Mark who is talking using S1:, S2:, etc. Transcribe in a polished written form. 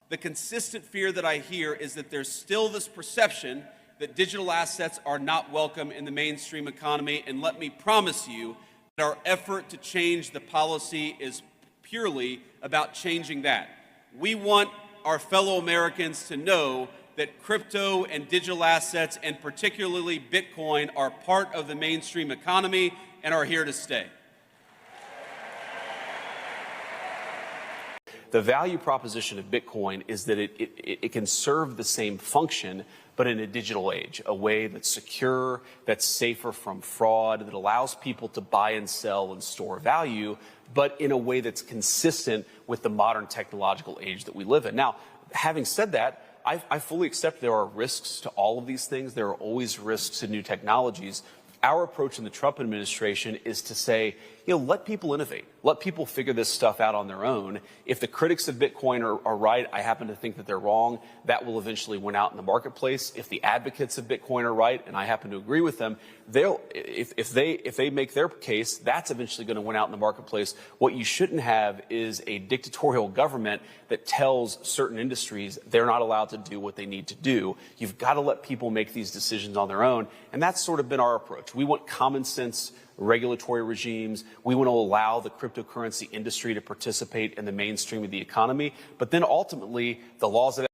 S1: The consistent fear that I hear is that there's still this perception that digital assets are not welcome in the mainstream economy, and let me promise you that our effort to change the policy is purely about changing that. We want our fellow Americans to know that crypto and digital assets, and particularly Bitcoin, are part of the mainstream economy and are here to stay.
S2: The value proposition of Bitcoin is that it can serve the same function, but in a digital age, a way that's secure, that's safer from fraud, that allows people to buy and sell and store value, but in a way that's consistent with the modern technological age that we live in. Now, having said that, I fully accept there are risks to all of these things. There are always risks to new technologies. Our approach in the Trump administration is to say, let people innovate. Let people figure this stuff out on their own. If the critics of Bitcoin are right, I happen to think that they're wrong, that will eventually win out in the marketplace. If the advocates of Bitcoin are right, and I happen to agree with them, if they make their case, that's eventually going to win out in the marketplace. What you shouldn't have is a dictatorial government that tells certain industries they're not allowed to do what they need to do. You've got to let people make these decisions on their own, and that's sort of been our approach. We want common sense regulatory regimes. We want to allow the cryptocurrency industry to participate in the mainstream of the economy. But then ultimately, the laws of